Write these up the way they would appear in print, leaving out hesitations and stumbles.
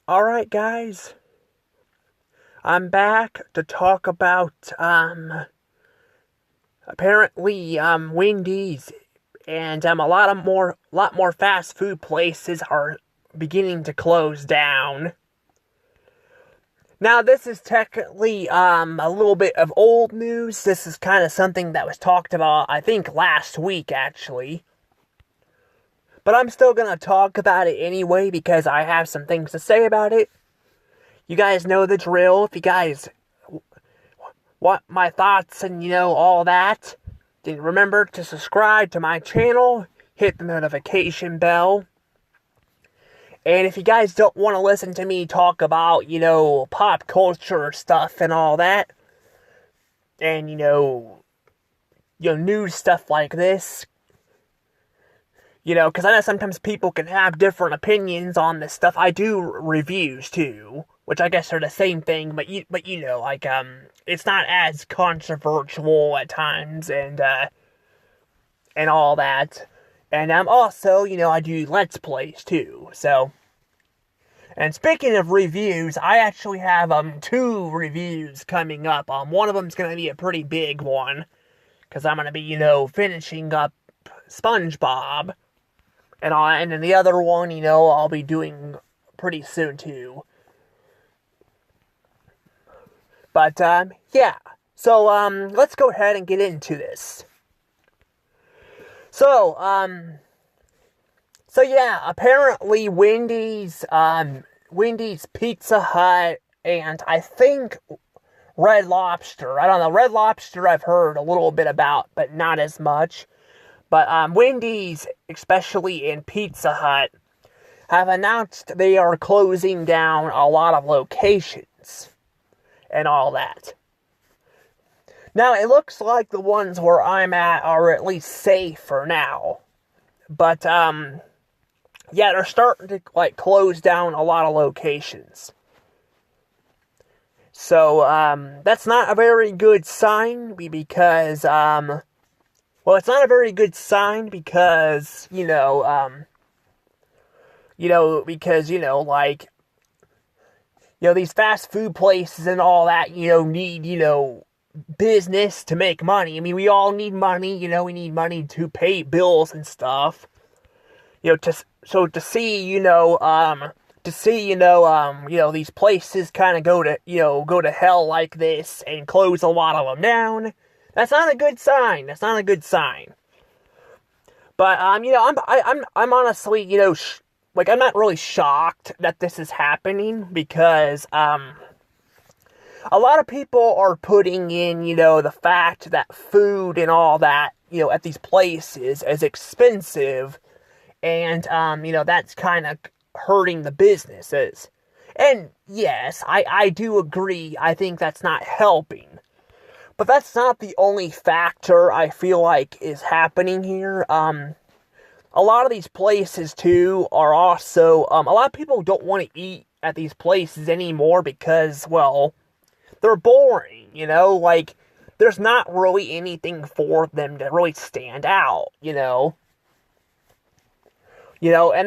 Alright, guys. I'm back to talk about, apparently, Wendy's and, a lot more fast food places are beginning to close down. Now, this is technically, a little bit of old news. This is kind of something that was talked about, I think, last week, actually. But I'm still gonna talk about it anyway because I have some things to say about it. You guys know the drill. If you guys want my thoughts and, all that, then remember to subscribe to my channel, hit the notification bell. And if you guys don't want to listen to me talk about, pop culture stuff and all that, and, news stuff like this, because I know sometimes people can have different opinions on this stuff. I do reviews too, which I guess are the same thing, but it's not as controversial at times and all that. And also, I do Let's Plays too, so. And speaking of reviews, I actually have 2 reviews coming up. One of them's gonna be a pretty big one, because I'm gonna be, finishing up SpongeBob. And then the other one, I'll be doing pretty soon too. But, yeah. So, let's go ahead and get into this. So yeah, apparently Wendy's, Pizza Hut, and I think Red Lobster. I don't know, Red Lobster I've heard a little bit about, but not as much. But, Wendy's, especially in Pizza Hut, have announced they are closing down a lot of locations and all that. Now, it looks like the ones where I'm at are at least safe for now. But, yeah, they're starting to, close down a lot of locations. So, that's not a very good sign, because, well, it's not a very good sign because, these fast food places and all that, need, business to make money. I mean, we all need money, we need money to pay bills and stuff. To see, these places kind of go to hell like this and close a lot of them down. That's not a good sign. That's not a good sign. But, I'm honestly, I'm not really shocked that this is happening because, a lot of people are putting in, the fact that food and all that, at these places is expensive, and, that's kind of hurting the businesses. And, yes, I do agree, I think that's not helping. But that's not the only factor I feel like is happening here. A lot of these places, too, are also, a lot of people don't want to eat at these places anymore because, well, they're boring, there's not really anything for them to really stand out, and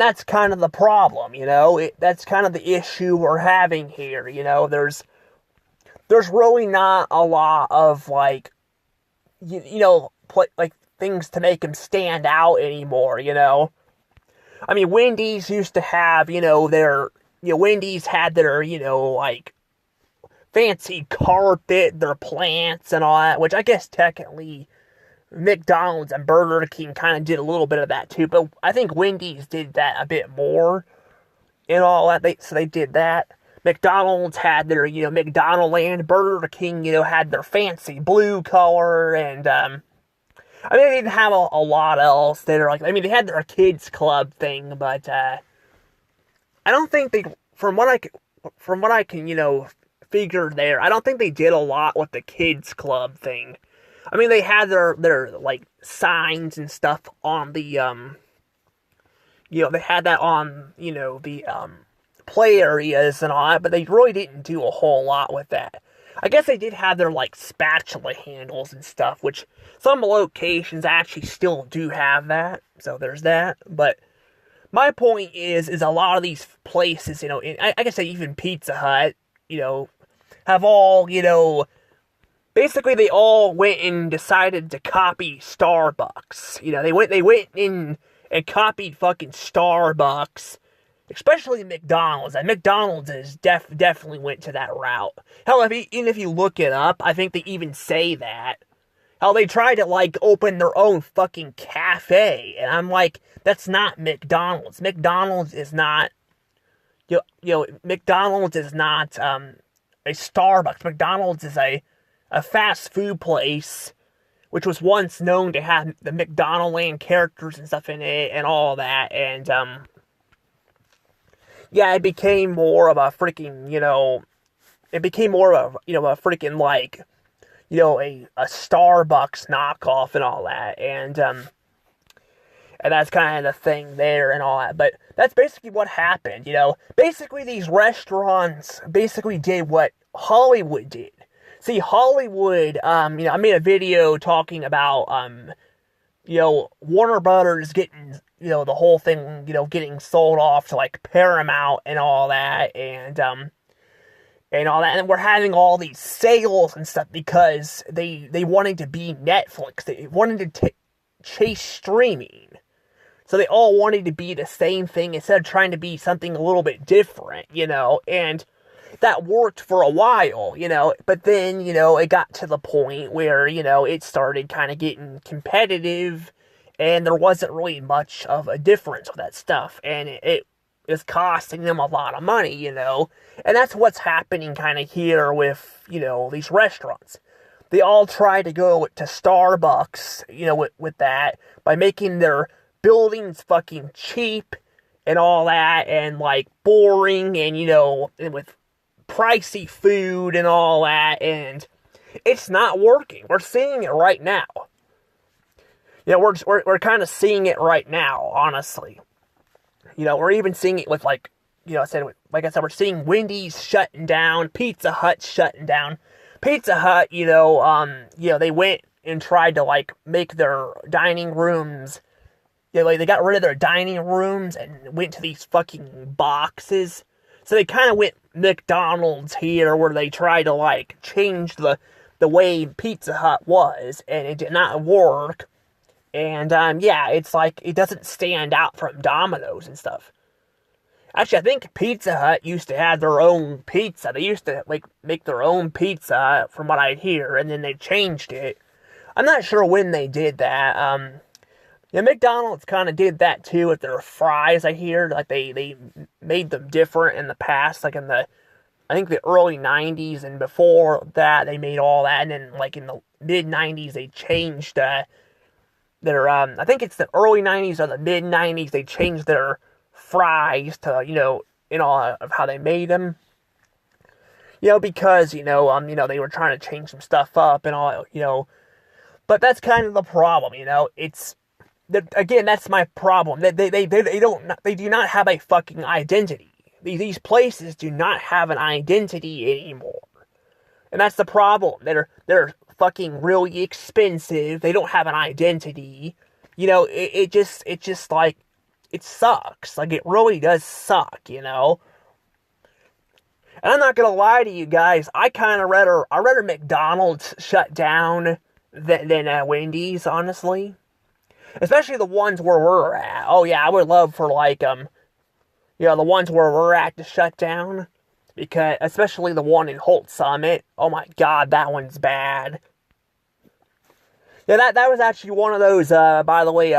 that's kind of the problem, that's kind of the issue we're having here, there's really not a lot of, things to make them stand out anymore, I mean, Wendy's used to have, Wendy's had their, fancy carpet, their plants and all that, which I guess technically McDonald's and Burger King kind of did a little bit of that too, but I think Wendy's did that a bit more and all that, so they did that. McDonald's had their, McDonaldland. Burger King, had their fancy blue color, and, they didn't have a lot else. They had their kids club thing, but, I don't think they, from what I can, figure there, I don't think they did a lot with the kids club thing. They had their signs and stuff on the, they had that on, the, play areas and all that, but they really didn't do a whole lot with that. I guess they did have their, spatula handles and stuff, which some locations actually still do have that, so there's that. But my point is a lot of these places, I can say even Pizza Hut, have all, basically they all went and decided to copy Starbucks. They went in and copied fucking Starbucks, especially McDonald's. And McDonald's is definitely went to that route. Hell, even if you look it up, I think they even say that. Hell, they tried to, open their own fucking cafe. And I'm like, that's not McDonald's. McDonald's is not, McDonald's is not, a Starbucks. McDonald's is a fast food place, which was once known to have the McDonaldland characters and stuff in it and all that. And, yeah, it became more of a freaking, it became more of a, a freaking, a Starbucks knockoff and all that, and that's kind of the thing there and all that, but that's basically what happened, basically these restaurants basically did what Hollywood did. See, Hollywood, I made a video talking about, Warner Brothers getting, the whole thing, getting sold off to, Paramount and all that, and all that, and we're having all these sales and stuff because they wanted to be Netflix. They wanted to chase streaming. So they all wanted to be the same thing instead of trying to be something a little bit different, and that worked for a while, but then, it got to the point where, it started kind of getting competitive, and there wasn't really much of a difference with that stuff, and it is costing them a lot of money, and that's what's happening kind of here with, these restaurants. They all try to go to Starbucks, with that, by making their buildings fucking cheap, and all that, and, boring, and, and with pricey food, and all that, and it's not working. We're seeing it right now. We're kind of seeing it right now, honestly. We're even seeing it with, like I said, we're seeing Wendy's shutting down, Pizza Hut shutting down. Pizza Hut, they went and tried to, make their dining rooms, they got rid of their dining rooms and went to these fucking boxes. So they kind of went McDonald's here, where they tried to, change the way Pizza Hut was, and it did not work. And, yeah, it's it doesn't stand out from Domino's and stuff. Actually, I think Pizza Hut used to have their own pizza. They used to, make their own pizza, from what I hear, and then they changed it. I'm not sure when they did that. McDonald's kind of did that, too, with their fries, I hear. They made them different in the past, in the, I think, the early 90s, and before that, they made all that, and then, in the mid-90s, they changed, their, I think it's the early 90s or the mid-90s, they changed their fries to, of how they made them. Because, they were trying to change some stuff up and all, but that's kind of the problem, again, that's my problem. They do not have a fucking identity. These places do not have an identity anymore. And that's the problem. They're fucking really expensive. They don't have an identity. It just it sucks. It really does suck, And I'm not gonna lie to you guys, I'd rather McDonald's shut down than Wendy's, honestly. Especially the ones where we're at. Oh yeah, I would love for the ones where we're at to shut down. Because, especially the one in Holt Summit. Oh my god, that one's bad. Yeah, that was actually one of those, by the way,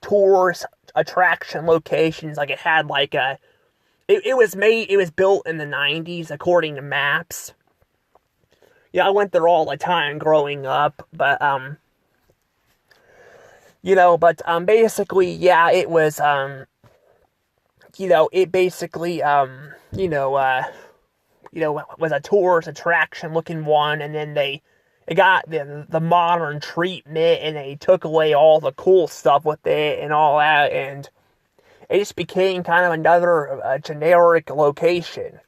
tourist attraction locations. It had, it was built in the 90s, according to maps. Yeah, I went there all the time growing up, but, basically, yeah, it was, it basically, was a tourist attraction looking one, and then it got the modern treatment, and they took away all the cool stuff with it and all that, and it just became kind of another generic location.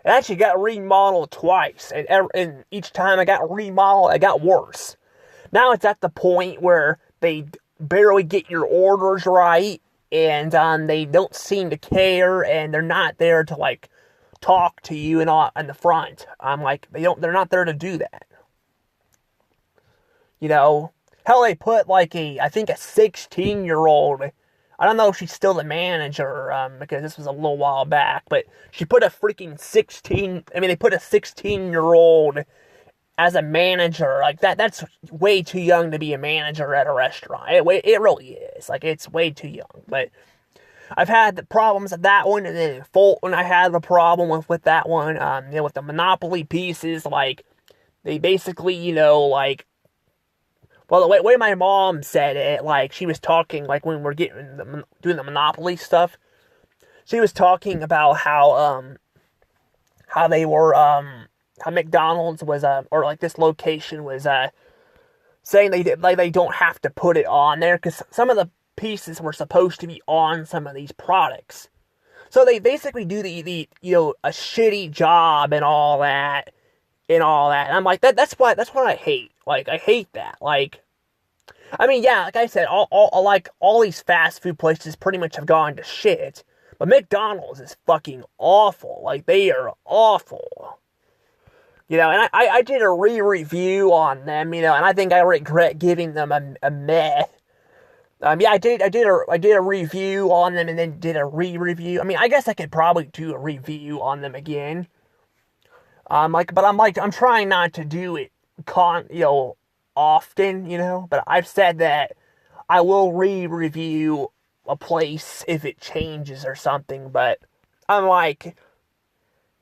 It actually got remodeled twice, and each time it got remodeled, it got worse. Now it's at the point where they barely get your orders right, and they don't seem to care, and they're not there to like talk to you and all in the front. I'm like, they're not there to do that. You know, hell, they put like I think a 16-year-old. I don't know if she's still the manager, because this was a little while back, but she put a freaking they put a 16-year-old as a manager. Like, that's way too young to be a manager at a restaurant. It really is. Like, it's way too young. But I've had the problems with that one, and then in Fulton, I had the problem with that one, with the Monopoly pieces. Like, they basically, like, well, the way my mom said it, like, she was talking, like, when we're doing the Monopoly stuff, she was talking about how they were, how McDonald's was, or, like, this location was, saying they don't have to put it on there, because some of the pieces were supposed to be on some of these products. So they basically do the a shitty job and all that. And I'm like, that's what I hate. Like, I hate that. Like, I mean, yeah, like I said, all these fast food places pretty much have gone to shit. But McDonald's is fucking awful. Like, they are awful. And I did a re-review on them, and I think I regret giving them a meh. Yeah, I did a review on them and then did a re-review. I mean, I guess I could probably do a review on them again. I'm trying not to do it often, but I've said that I will re-review a place if it changes or something, but I'm like,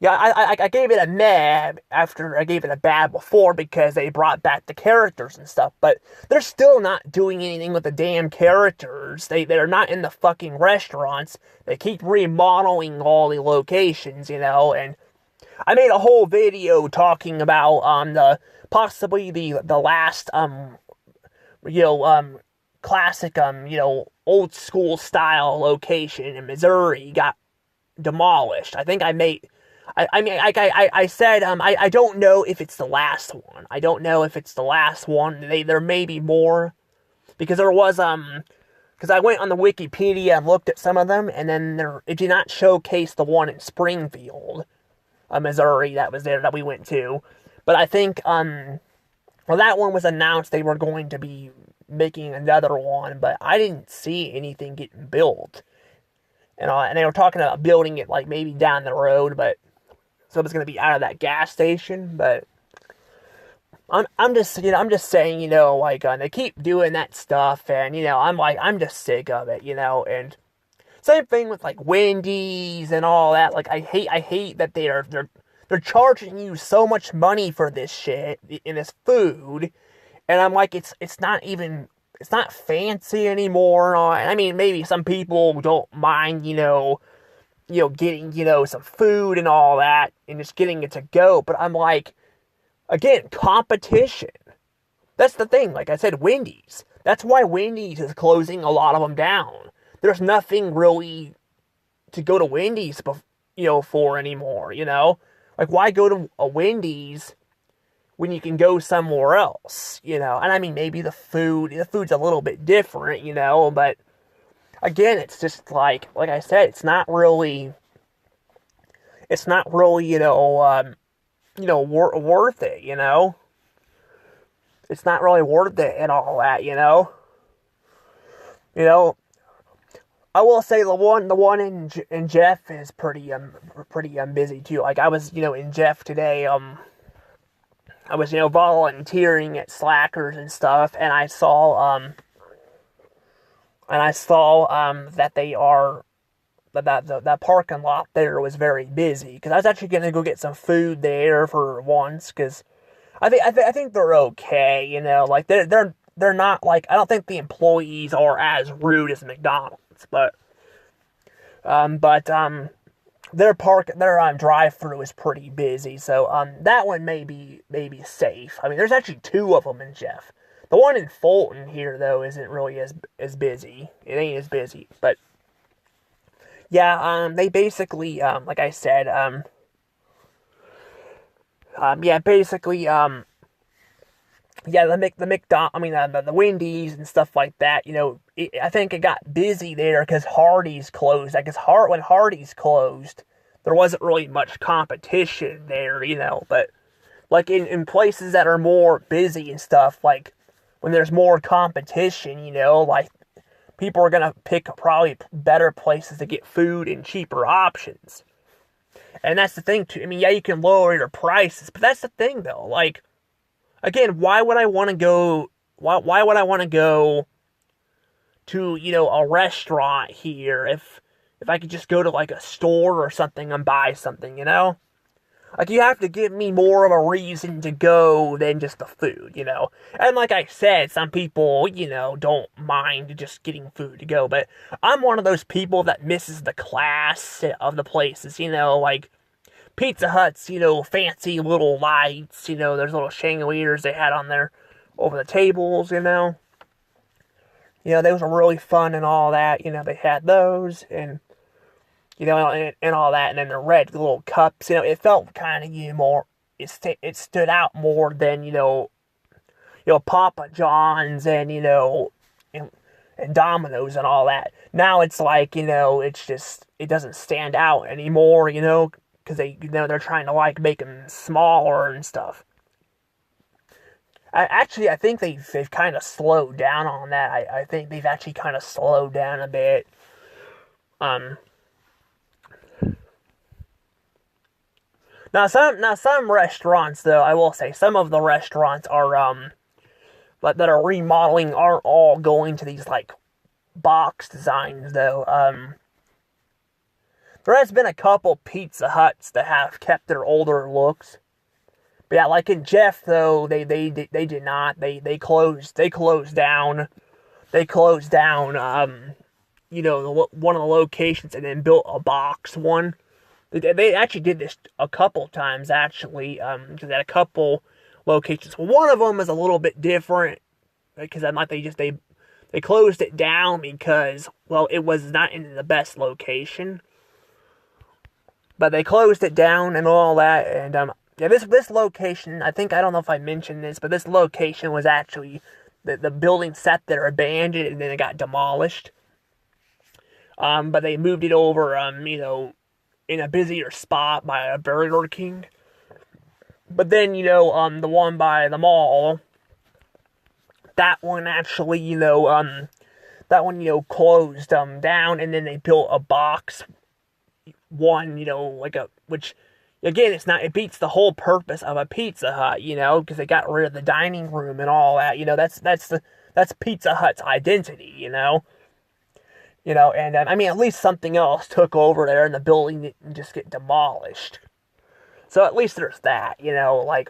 yeah, I gave it a meh after I gave it a bad before because they brought back the characters and stuff, but they're still not doing anything with the damn characters. They're not in the fucking restaurants. They keep remodeling all the locations, and I made a whole video talking about possibly the last classic old school style location in Missouri got demolished. I think I said I don't know if it's the last one. I don't know if it's the last one. There may be more, because there was because I went on the Wikipedia and looked at some of them, and then it did not showcase the one in Springfield, Missouri, that we went to. But I think, that one was announced they were going to be making another one, but I didn't see anything getting built. And they were talking about building it, like, maybe down the road, but, so it's going to be out of that gas station, but I'm just saying, like, they keep doing that stuff, and, I'm just sick of it, and same thing with, like, Wendy's and all that. Like, I hate that they're charging you so much money for this shit, in this food, and I'm like, it's not fancy anymore. And I mean, maybe some people don't mind, getting, some food and all that, and just getting it to go, but I'm like, again, competition. That's the thing. Like I said, Wendy's. That's why Wendy's is closing a lot of them down. There's nothing really to go to Wendy's, for anymore, Like, why go to a Wendy's when you can go somewhere else, And I mean, maybe the food's a little bit different, but again, it's just like I said, it's not really, worth it, It's not really worth it and all that, I will say the one in Jeff is pretty busy too. Like, I was, in Jeff today, I was, volunteering at Slackers and stuff, and I saw that that parking lot there was very busy, because I was actually gonna go get some food there for once, because I think they're okay, like they're not, like, I don't think the employees are as rude as McDonald's, but their drive-through is pretty busy, so that one may be safe. I mean, there's actually two of them in Jeff. The one in Fulton here, though, isn't really as busy. It ain't as busy, but yeah, they basically, like I said, basically, yeah, the Wendy's and stuff like that. I think it got busy there because Hardee's closed. I guess when Hardee's closed, there wasn't really much competition there. But like in places that are more busy and stuff, like when there's more competition, like people are gonna pick probably better places to get food and cheaper options. And that's the thing too. I mean, yeah, you can lower your prices, but that's the thing though. Like, again, why would I want to go? Why would I want to go to a restaurant here if I could just go to like a store or something and buy something? Like, you have to give me more of a reason to go than just the food, And like I said, some people, don't mind just getting food to go. But I'm one of those people that misses the class of the places, like Pizza Hut's, fancy little lights, there's little chandeliers they had on there over the tables, those were really fun and all that, they had those, and and all that, and then the red little cups, it felt kind of, more, it stood out more than, Papa John's and, and Domino's and all that. Now it's like, it's just, it doesn't stand out anymore, because they're trying to, like, make them smaller and stuff. I think they've kind of slowed down on that. I think they've actually kind of slowed down a bit. Now some restaurants, though, I will say, some of the restaurants are, that are remodeling aren't all going to these, like, box designs, though. There has been a couple Pizza Huts that have kept their older looks. But yeah, like in Jeff, though, they did not. They closed down. They closed down, one of the locations and then built a box one. They actually did this a couple times, actually, because they had a couple locations. One of them is a little bit different, because they closed it down because, well, it was not in the best location. But they closed it down and all that, and, yeah, this location, I don't know if I mentioned this, but this location was actually, the building sat there abandoned, and then it got demolished. But they moved it over, in a busier spot by a Burger King. But then, the one by the mall, that one actually, closed, down, and then they built a box one, which, again, it beats the whole purpose of a Pizza Hut, because they got rid of the dining room and all that, that's Pizza Hut's identity, and, I mean, at least something else took over there and the building didn't just get demolished. So at least there's that, because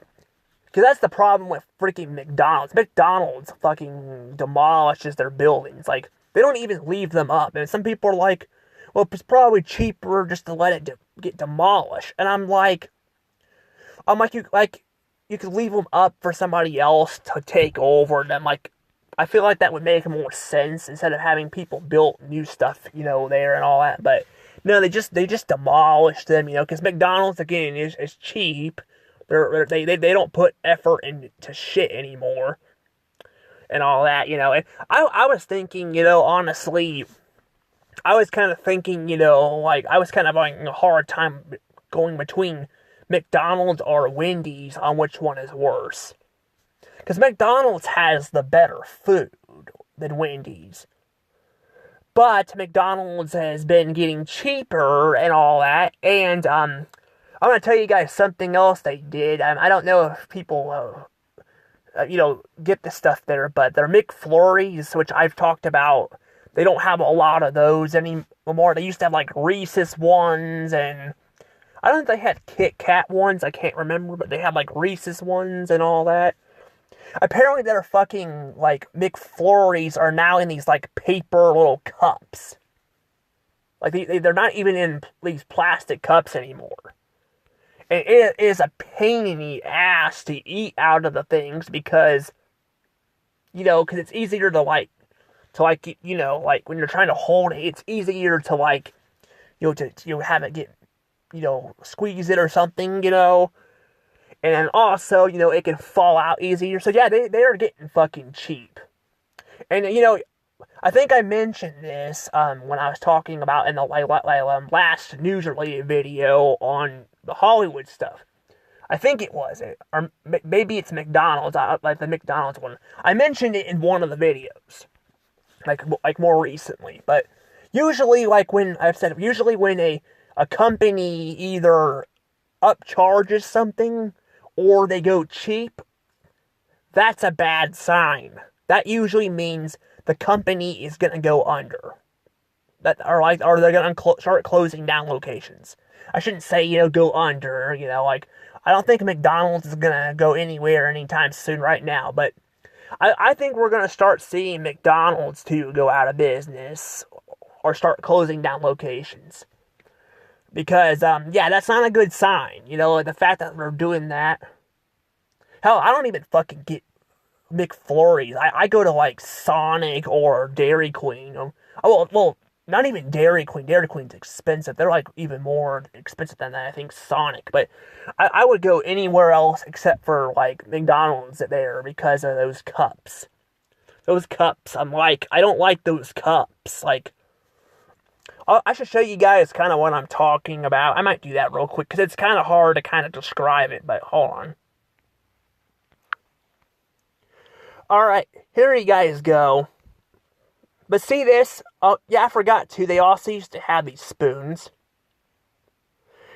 that's the problem with freaking McDonald's. McDonald's fucking demolishes their buildings. Like, they don't even leave them up. And some people are like, well, it's probably cheaper just to let it get demolished. And I'm like, you could leave them up for somebody else to take over. And I'm like, I feel like that would make more sense instead of having people build new stuff, there and all that. But no, they just demolished them, because McDonald's, again, is cheap. They don't put effort into shit anymore and all that, And I was thinking, honestly, I was kind of thinking, I was kind of having a hard time going between McDonald's or Wendy's on which one is worse. Because McDonald's has the better food than Wendy's. But McDonald's has been getting cheaper and all that. And I'm going to tell you guys something else they did. I don't know if people, get this stuff there. But their McFlurries, which I've talked about, they don't have a lot of those anymore. They used to have, like, Reese's ones. And I don't think they had Kit Kat ones. I can't remember. But they had, like, Reese's ones and all that. Apparently their fucking, like, McFlurries are now in these, like, paper little cups. Like, they're not even in these plastic cups anymore. And it is a pain in the ass to eat out of the things because, because it's easier to, like, like, when you're trying to hold it, it's easier to, like, to have it get, squeeze it or something, And then also, it can fall out easier. So yeah, they are getting fucking cheap. And, I think I mentioned this when I was talking about in the last news-related video on the Hollywood stuff. I think it was, or maybe it's McDonald's, like the McDonald's one. I mentioned it in one of the videos, like more recently. But usually, when a company either upcharges something or they go cheap, that's a bad sign. That usually means the company is gonna go under. Or they're gonna start closing down locations. I shouldn't say, go under, I don't think McDonald's is gonna go anywhere anytime soon right now, but I think we're gonna start seeing McDonald's too go out of business or start closing down locations. Because, that's not a good sign, the fact that we're doing that. Hell, I don't even fucking get McFlurries. I go to, Sonic or Dairy Queen. Well, not even Dairy Queen. Dairy Queen's expensive. They're, even more expensive than that, I think, Sonic. But I would go anywhere else except for, McDonald's there because of those cups. Those cups, I don't like those cups. I should show you guys kind of what I'm talking about. I might do that real quick because it's kind of hard to kind of describe it, but hold on. Alright, here you guys go. But see this? Oh, yeah, I forgot too. They also used to have these spoons.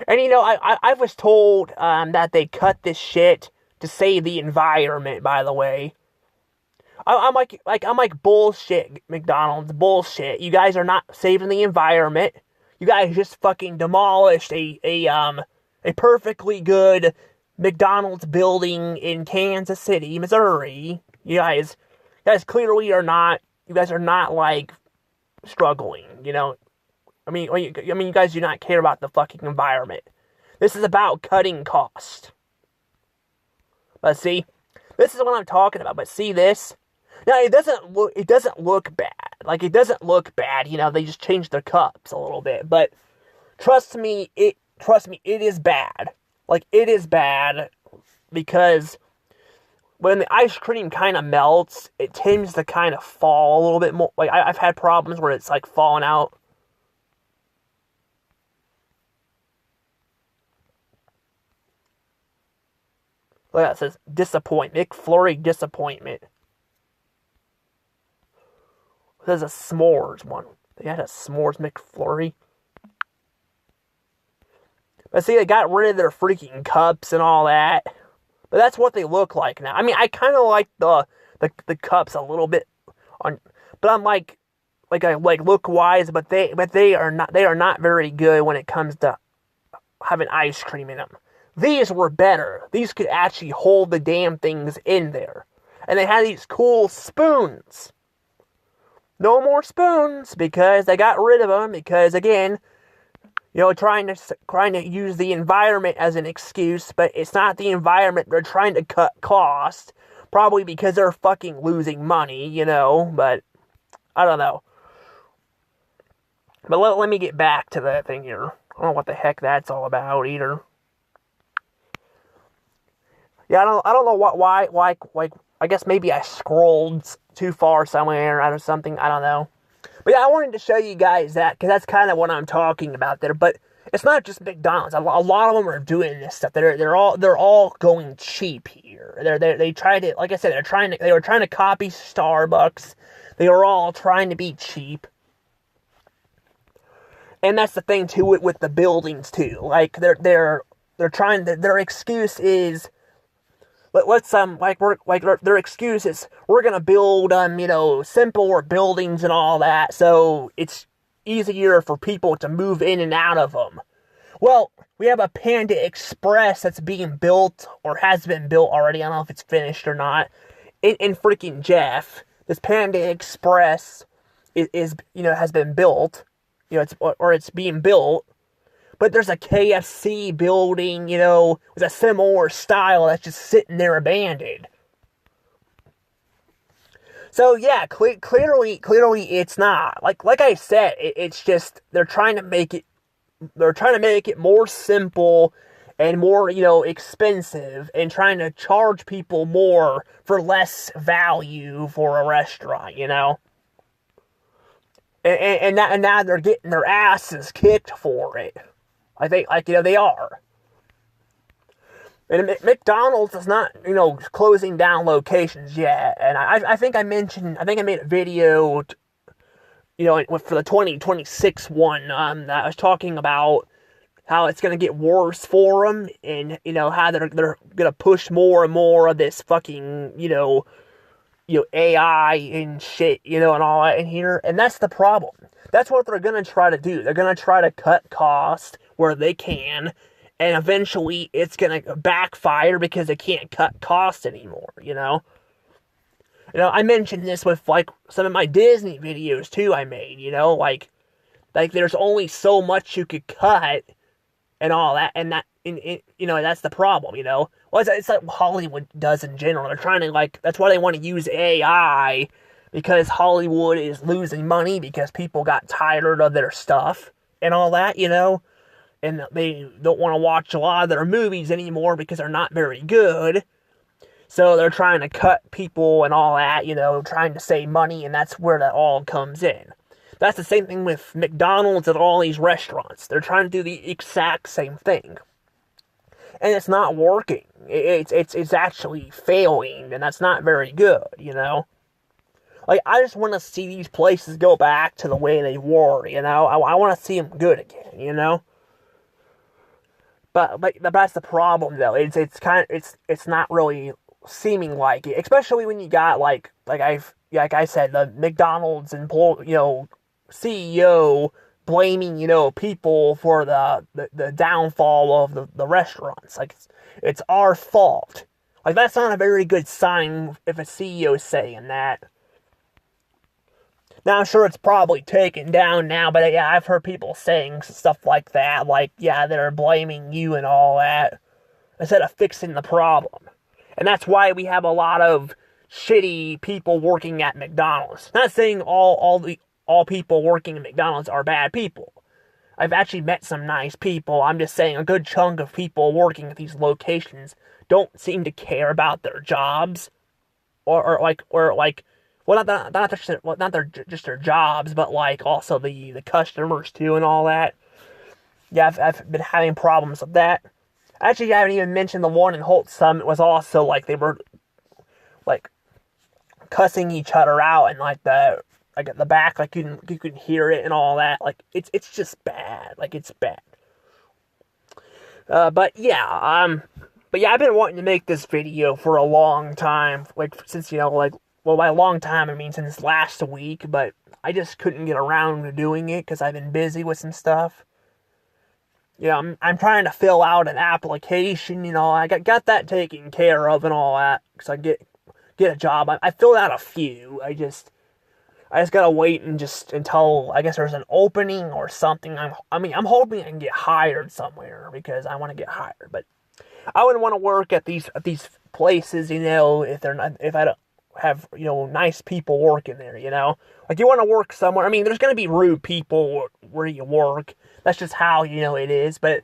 And I was told that they cut this shit to save the environment, by the way. I'm like, bullshit, McDonald's, bullshit. You guys are not saving the environment. You guys just fucking demolished a perfectly good McDonald's building in Kansas City, Missouri. You guys clearly are not. You guys are not struggling. I mean, you guys do not care about the fucking environment. This is about cutting cost. But see, this is what I'm talking about. But see this. Now it doesn't look bad. It doesn't look bad. They just changed their cups a little bit. But trust me, it is bad. It is bad because when the ice cream kind of melts, it tends to kind of fall a little bit more. I've had problems where it's falling out. Look, it says disappointment. McFlurry disappointment. There's a s'mores one. They had a s'mores McFlurry. But see, they got rid of their freaking cups and all that. But that's what they look like now. I mean, I kind of like the cups a little bit on, but I'm look wise, but they are not very good when it comes to having ice cream in them. These were better. These could actually hold the damn things in there, and they had these cool spoons. No more spoons because they got rid of them because again. Trying to use the environment as an excuse, but it's not the environment. They're trying to cut costs, probably because they're fucking losing money, but I don't know. But let me get back to that thing here. I don't know what the heck that's all about either. Yeah, I don't know why, I guess maybe I scrolled too far somewhere or something, I don't know. But yeah, I wanted to show you guys that, because that's kind of what I'm talking about there. But it's not just McDonald's. A lot of them are doing this stuff. They're all going cheap here. They try to, like I said, they were trying to copy Starbucks. They were all trying to be cheap. And that's the thing too with the buildings too. They're trying to, their excuse is, their excuse is, we're gonna build, simpler buildings and all that, so it's easier for people to move in and out of them. Well, we have a Panda Express that's being built, or has been built already, I don't know if it's finished or not, in freaking Jeff. This Panda Express is has been built, it's being built. But there's a KFC building, with a similar style that's just sitting there abandoned. So yeah, clearly it's not. Like I said, it's just they're trying to make it more simple and more, expensive, and trying to charge people more for less value for a restaurant, And now they're getting their asses kicked for it. I think, they are. And McDonald's is not, closing down locations yet. And I think I made a video, for the 2026 one, that I was talking about how it's going to get worse for them, and, how they're going to push more and more of this fucking, AI and shit, and all that in here. And that's the problem. That's what they're going to try to do. They're going to try to cut costs where they can, and eventually it's going to backfire because they can't cut costs anymore, I mentioned this with, some of my Disney videos, too, I made, like there's only so much you could cut and all that, and that's the problem, Well, it's like Hollywood does in general. They're trying to, that's why they want to use AI, because Hollywood is losing money because people got tired of their stuff and all that, and they don't want to watch a lot of their movies anymore because they're not very good. So they're trying to cut people and all that, trying to save money, and that's where that all comes in. That's the same thing with McDonald's and all these restaurants. They're trying to do the exact same thing. And it's not working. It's actually failing, and that's not very good, I just want to see these places go back to the way they were, I want to see them good again, But that's the problem, though. It's not really seeming like it, especially when you got like I said, the McDonald's CEO blaming people for the downfall of the restaurants. It's our fault. That's not a very good sign if a CEO is saying that. Now, I'm sure it's probably taken down now, but yeah, I've heard people saying stuff like that, they're blaming you and all that, instead of fixing the problem. And that's why we have a lot of shitty people working at McDonald's. Not saying all people working at McDonald's are bad people. I've actually met some nice people. I'm just saying a good chunk of people working at these locations don't seem to care about their jobs, well, not just their jobs, but also the customers too and all that. Yeah, I've been having problems with that. Actually, I haven't even mentioned the one in Holt Summit was also they were cussing each other out, and at the back, you could hear it and all that. It's just bad. It's bad. But yeah, I've been wanting to make this video for a long time, since well, by a long time, I mean since last week, but I just couldn't get around to doing it because I've been busy with some stuff. I'm trying to fill out an application, I got that taken care of and all that, because I get a job. I filled out a few. I just gotta wait until I guess there's an opening or something. I'm hoping I can get hired somewhere, because I want to get hired, but I wouldn't want to work at these places, if I don't have, nice people working there, you want to work somewhere. There's going to be rude people where you work. That's just how, it is. But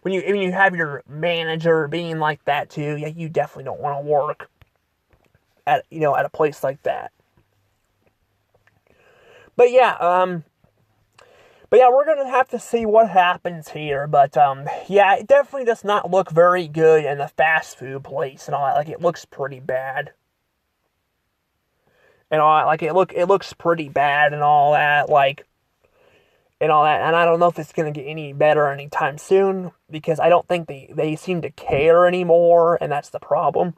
when you have your manager being like that too, yeah, you definitely don't want to work at a place like that. But yeah, we're going to have to see what happens here. But, yeah, it definitely does not look very good in the fast food place and all that. It looks pretty bad. And all that, it looks pretty bad and all that, and all that, and I don't know if it's gonna get any better anytime soon, because I don't think they seem to care anymore, and that's the problem.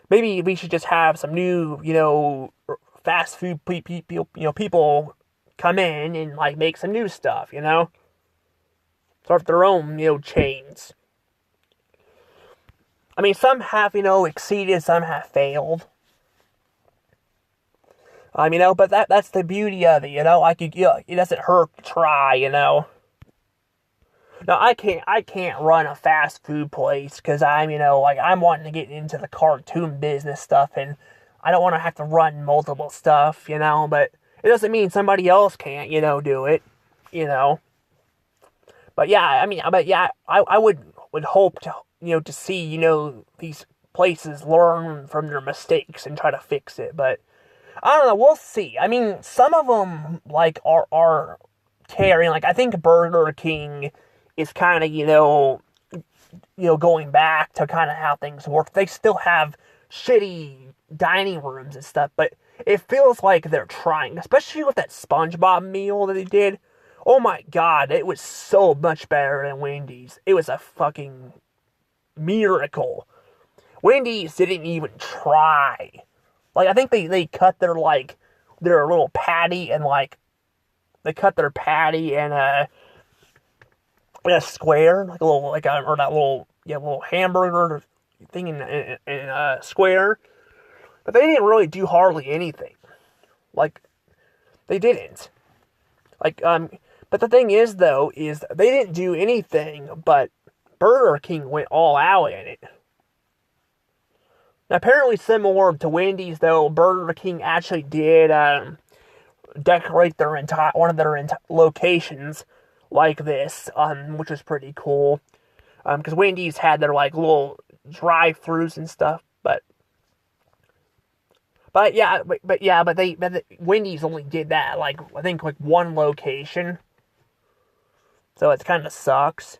Maybe we should just have some new, fast food people come in and, make some new stuff, Start their own, chains. Some have, exceeded, some have failed. But that's the beauty of it, it doesn't hurt to try, Now, I can't run a fast food place, because I'm wanting to get into the cartoon business stuff, and I don't want to have to run multiple stuff, but it doesn't mean somebody else can't, do it, But yeah, I would would hope to, to see, these places learn from their mistakes and try to fix it. But I don't know, we'll see. I mean, some of them, like, are caring. Like, I think Burger King is kind of, going back to kind of how things work. They still have shitty dining rooms and stuff, but it feels like they're trying, especially with that SpongeBob meal that they did. Oh my god, it was so much better than Wendy's. It was a fucking miracle. Wendy's didn't even try. Like, I think they cut their little patty and, they cut their patty in a square, or that little hamburger thing in a square. But they didn't really do hardly anything. Like, they didn't. But the thing is, though, is they didn't do anything, but Burger King went all out in it. Now, apparently similar to Wendy's, though, Burger King actually did decorate one of their locations like this, which is pretty cool. Because Wendy's had their little drive-throughs and stuff, but Wendy's only did that I think one location, so it kind of sucks.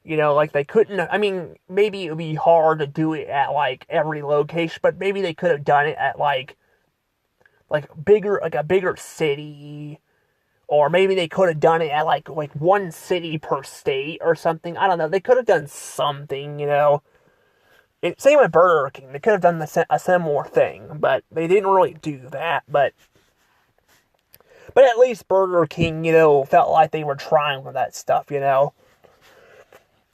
They couldn't. I mean, maybe it would be hard to do it at every location, but maybe they could have done it at a bigger city, or maybe they could have done it at one city per state or something. I don't know. They could have done something, Same with Burger King. They could have done a similar thing, but they didn't really do that. But at least Burger King, felt like they were trying with that stuff, but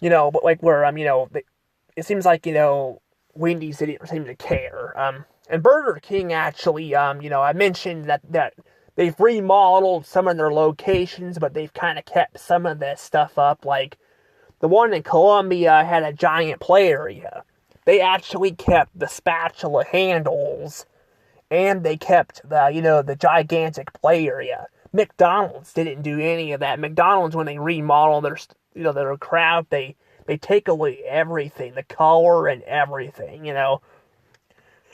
it seems like, Wendy's didn't seem to care. And Burger King actually, I mentioned that they've remodeled some of their locations, but they've kind of kept some of this stuff up. Like, the one in Columbia had a giant play area. They actually kept the spatula handles, and they kept the gigantic play area. McDonald's didn't do any of that. McDonald's, when they remodel their crowd, they take away everything, the color and everything,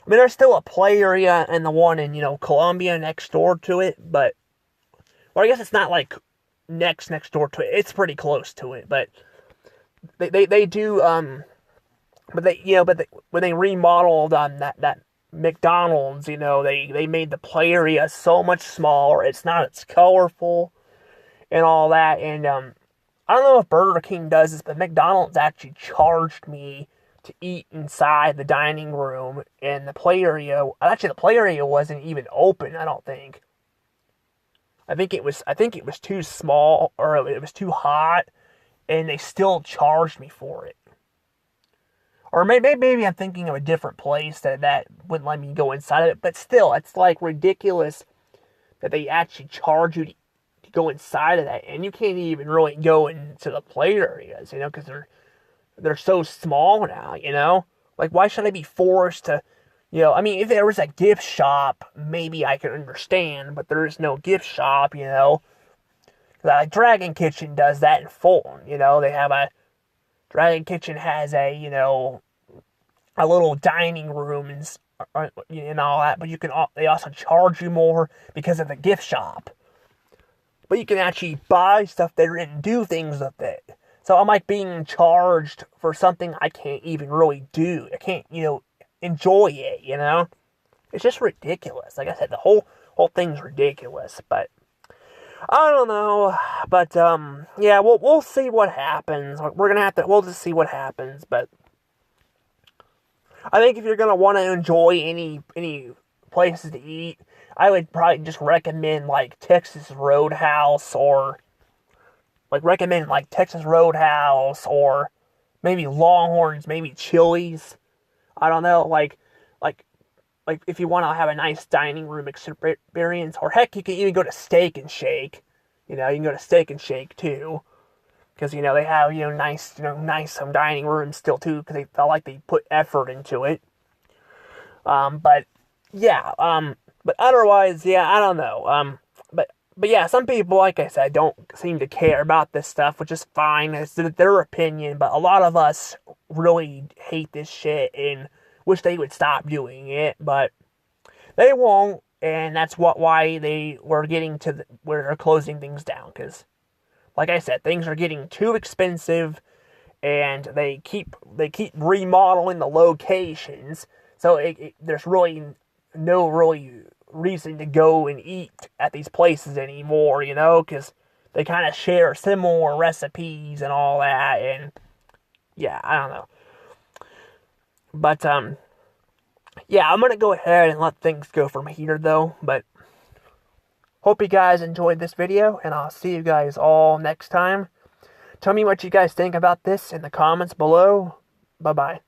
I mean, there's still a play area and the one in, Columbia next door to it, but, well, I guess it's not next door to it. It's pretty close to it, but they do, when they remodeled that McDonald's, they made the play area so much smaller. It's not as colorful and all that. And I don't know if Burger King does this, but McDonald's actually charged me to eat inside the dining room and the play area. Actually, the play area wasn't even open, I don't think. I think it was too small, or it was too hot, and they still charged me for it. Or maybe I'm thinking of a different place that wouldn't let me go inside of it. But still, it's ridiculous that they actually charge you to go inside of that. And you can't even really go into the play areas, because they're so small now, why should I be forced to, I mean, if there was a gift shop, maybe I could understand. But there is no gift shop, Dragon Kitchen does that in Fulton, they have Dragon Kitchen has a little dining room and all that, but they also charge you more because of the gift shop. But you can actually buy stuff there and do things with it. So I'm being charged for something I can't even really do. I can't, enjoy it, It's just ridiculous. Like I said, the whole thing's ridiculous, but I don't know, but, yeah, we'll see what happens. We'll just see what happens, but I think if you're gonna want to enjoy any places to eat, I would probably just recommend, Texas Roadhouse, or, maybe Longhorns, maybe Chili's. I don't know, if you want to have a nice dining room experience, or heck, you can even go to Steak and Shake. You can go to Steak and Shake too, because they have nice dining rooms still too, because they felt like they put effort into it. But otherwise, yeah, I don't know. But But yeah, some people, like I said, don't seem to care about this stuff, which is fine. It's their opinion, but a lot of us really hate this shit and wish they would stop doing it, but they won't, and that's why they were getting to where they're closing things down, because, like I said, things are getting too expensive, and they keep remodeling the locations, so there's really no reason to go and eat at these places anymore, because they kind of share similar recipes and all that, and yeah, I don't know. But, yeah, I'm gonna go ahead and let things go from here, though, but hope you guys enjoyed this video, and I'll see you guys all next time. Tell me what you guys think about this in the comments below. Bye-bye.